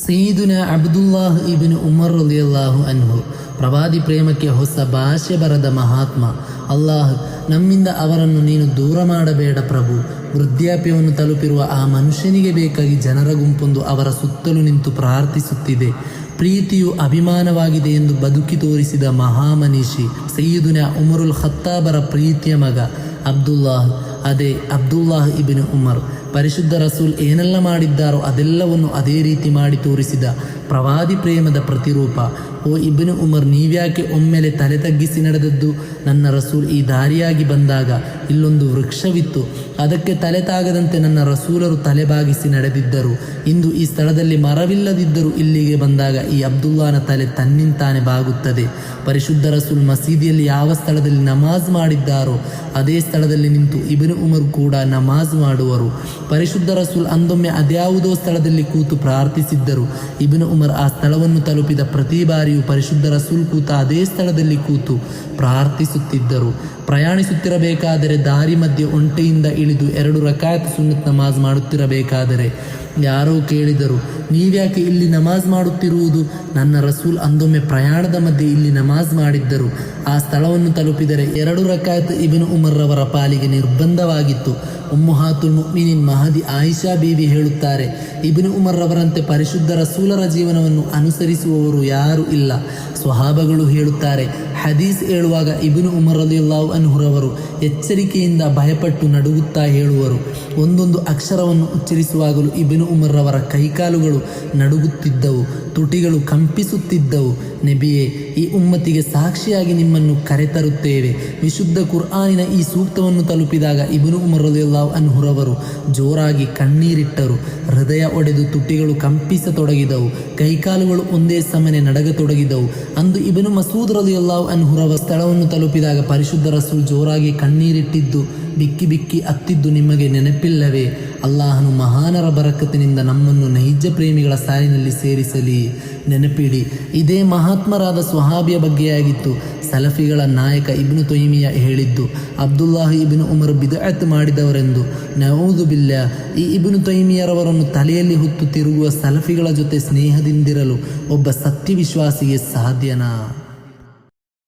ಸಯ್ಯಿದುನಾ Abdullah Ibn Umar ರಲಿಯಲ್ಲಾಹು ಅನ್ಹು ಪ್ರವಾದಿ ಪ್ರೇಮಕ್ಕೆ ಹೊಸ ಭಾಷೆ ಬರೆದ ಮಹಾತ್ಮ. ಅಲ್ಲಾಹ್, ನಮ್ಮಿಂದ ಅವರನ್ನು ನೀನು ದೂರ ಮಾಡಬೇಡ ಪ್ರಭು. ವೃದ್ಧಾಪ್ಯವನ್ನು ತಲುಪಿರುವ ಆ ಮನುಷ್ಯನಿಗೆ ಬೇಕಾಗಿ ಜನರ ಗುಂಪೊಂದು ಅವರ ಸುತ್ತಲೂ ನಿಂತು ಪ್ರಾರ್ಥಿಸುತ್ತಿದೆ. ಪ್ರೀತಿಯು ಅಭಿಮಾನವಾಗಿದೆ ಎಂದು ಬದುಕಿ ತೋರಿಸಿದ ಮಹಾಮನೀಷಿ ಸಯ್ಯಿದುನಾ ಉಮರುಲ್ ಖತ್ತಾಬರ ಪ್ರೀತಿಯ ಮಗ ಅಬ್ದುಲ್ಲಾಹ್. ಅದೇ ಅಬ್ದುಲ್ಲಾಹ್ ಇಬ್ನ್ ಉಮರ್. ಪರಿಶುದ್ಧ ರಸೂಲ್ ಏನೆಲ್ಲ ಮಾಡಿದ್ದಾರೋ ಅದೆಲ್ಲವನ್ನು ಅದೇ ರೀತಿ ಮಾಡಿ ತೋರಿಸಿದ ಪ್ರವಾದಿ ಪ್ರೇಮದ ಪ್ರತಿರೂಪ. ಓ ಇಬ್ನ್ ಉಮರ್, ನೀವ್ಯಾಕೆ ಒಮ್ಮೆಲೆ ತಲೆ ತಗ್ಗಿಸಿ ನಡೆದದ್ದು? ನನ್ನ ರಸೂಲ್ ಈ ದಾರಿಯಾಗಿ ಬಂದಾಗ ಇಲ್ಲೊಂದು ವೃಕ್ಷವಿತ್ತು, ಅದಕ್ಕೆ ತಲೆ ತಾಗದಂತೆ ನನ್ನ ರಸೂಲರು ತಲೆಬಾಗಿಸಿ ನಡೆದಿದ್ದರು. ಇಂದು ಈ ಸ್ಥಳದಲ್ಲಿ ಮರವಿಲ್ಲದಿದ್ದರೂ ಇಲ್ಲಿಗೆ ಬಂದಾಗ ಈ ಅಬ್ದುಲ್ಲಾನ ತಲೆ ತನ್ನಿಂತಾನೆ ಬಾಗುತ್ತದೆ. ಪರಿಶುದ್ಧ ರಸೂಲ್ ಮಸೀದಿಯಲ್ಲಿ ಯಾವ ಸ್ಥಳದಲ್ಲಿ ನಮಾಜ್ ಮಾಡಿದ್ದಾರೋ ಅದೇ ಸ್ಥಳದಲ್ಲಿ ನಿಂತು ಇಬ್ನ್ ಉಮರ್ ಕೂಡ ನಮಾಜ್ ಮಾಡುವರು. ಪರಿಶುದ್ಧ ರಸೂಲ್ ಅಂದೊಮ್ಮೆ ಅದ್ಯಾವುದೋ ಸ್ಥಳದಲ್ಲಿ ಕೂತು ಪ್ರಾರ್ಥಿಸಿದ್ದರು. ಇಬ್ನ್ ಉಮರ್ ಆ ಸ್ಥಳವನ್ನು ತಲುಪಿದ ಪ್ರತಿ ಬಾರಿಯೂ ಪರಿಶುದ್ಧ ರಸೂಲ್ ಕೂತ ಅದೇ ಸ್ಥಳದಲ್ಲಿ ಕೂತು ಪ್ರಾರ್ಥಿಸುತ್ತಿದ್ದರು. ಪ್ರಯಾಣಿಸುತ್ತಿರಬೇಕಾದರೆ ದಾರಿ ಮಧ್ಯೆ ಒಂಟೆಯಿಂದ ಇಳಿದು 2 ರಕಾತ್ ಸುನ್ನತ್ ನಮಾಜ್ ಮಾಡುತ್ತಿರಬೇಕಾದರೆ ಯಾರೋ ಕೇಳಿದರು, ನೀವ್ಯಾಕೆ ಇಲ್ಲಿ ನಮಾಜ್ ಮಾಡುತ್ತಿರುವುದು? ನನ್ನ ರಸೂಲ್ ಅಂದೊಮ್ಮೆ ಪ್ರಯಾಣದ ಮಧ್ಯೆ ಇಲ್ಲಿ ನಮಾಜ್ ಮಾಡಿದ್ದರು. ಆ ಸ್ಥಳವನ್ನು ತಲುಪಿದರೆ 2 ರಕಾತ್ ಇಬ್ನ್ ಉಮರ್ ರವರ ಪಾಲಿಗೆ ನಿರ್ಬಂಧವಾಗಿತ್ತು. ಉಮ್ಮಹಾತುಲ್ ಮುಅ್ಮಿನೀನ್ ಮಹದಿ ಆಯಿಷಾ ಬೀವಿ ಹೇಳುತ್ತಾರೆ, ಇಬ್ನ್ ಉಮರ್ ರವರಂತೆ ಪರಿಶುದ್ಧ ರಸೂಲರ ಜೀವನವನ್ನು ಅನುಸರಿಸುವವರು ಯಾರೂ ಇಲ್ಲ. ಸ್ವಹಾಬಗಳು ಹೇಳುತ್ತಾರೆ, ಹದೀಸ್ ಹೇಳುವಾಗ ಇಬ್ನ್ ಉಮರ್ ರಲಿಯಲ್ಲಾಹು ಅನ್ಹುರವರು ಎಚ್ಚರಿಕೆಯಿಂದ ಭಯಪಟ್ಟು ನಡುಗುತ್ತಾ ಹೇಳುವರು. ಒಂದೊಂದು ಅಕ್ಷರವನ್ನು ಉಚ್ಚರಿಸುವಾಗಲೂ ಇಬ್ನ್ ಉಮರ್ ರವರ ಕೈಕಾಲುಗಳು ನಡುಗುತ್ತಿದ್ದವು, ತುಟಿಗಳು ಕಂಪಿಸುತ್ತಿದ್ದವು. ನಬಿಯೇ, ಈ ಉಮ್ಮತಿಗೆ ಸಾಕ್ಷಿಯಾಗಿ ನಿಮ್ಮನ್ನು ಕರೆತರುತ್ತೇವೆ. ವಿಶುದ್ಧ ಕುರ್ಆನಿನ ಈ ಸೂಕ್ತವನ್ನು ತಲುಪಿದಾಗ ಇಬ್ನ್ ಉಮರ್ ರಲಿಯಲ್ಲಾಹು ಅನ್ಹುರವರು ಜೋರಾಗಿ ಕಣ್ಣೀರಿಟ್ಟರು. ಹೃದಯ ಒಡೆದು ತುಟಿಗಳು ಕಂಪಿಸತೊಡಗಿದವು, ಕೈಕಾಲುಗಳು ಒಂದೇ ಸಮನೆ ನಡಗತೊಡಗಿದವು. ಅಂದು ಇಬ್ನ್ ಮಸೂದ್ ರಲಿಯಲ್ಲಾಹು ಅನ್ಹುರವ ಸ್ಥಳವನ್ನು ತಲುಪಿದಾಗ ಪರಿಶುದ್ಧ ರಸೂಲ್ ಜೋರಾಗಿ ಕಣ್ಣೀರಿಟ್ಟಿದ್ದು, ಬಿಕ್ಕಿ ಬಿಕ್ಕಿ ಅತ್ತಿದ್ದು ನಿಮಗೆ ನೆನಪಿಲ್ಲವೇ? ಅಲ್ಲಾಹನು ಮಹಾನರ ಬರಕತ್ತಿನಿಂದ ನಮ್ಮನ್ನು ನೈಜ ಪ್ರೇಮಿಗಳ ಸಾಲಿನಲ್ಲಿ ಸೇರಿಸಲಿ. ನೆನಪಿಡಿ, ಇದೇ ಮಹಾತ್ಮರಾದ ಸ್ವಹಾಬಿಯ ಬಗ್ಗೆಯಾಗಿತ್ತು. ಸಲಫಿಗಳ ನಾಯಕ ಇಬ್ನ್ ತೈಮಿಯ ಹೇಳಿದ್ದು ಅಬ್ದುಲ್ಲಾಹ್ ಇಬ್ನ್ ಉಮರ್ ಬಿದ್ಅತ್ ಮಾಡಿದವರೆಂದು. ನಊದು ಬಿಲ್ಲಾ, ಈ ಇಬ್ನ್ ತೈಮಿಯರವರನ್ನು ತಲೆಯಲ್ಲಿ ಹೊತ್ತು ತಿರುಗುವ ಸಲಫಿಗಳ ಜೊತೆ ಸ್ನೇಹದಿಂದಿರಲು ಒಬ್ಬ ಸತ್ಯವಿಶ್ವಾಸಿಗೆ ಸಾಧ್ಯನಾ?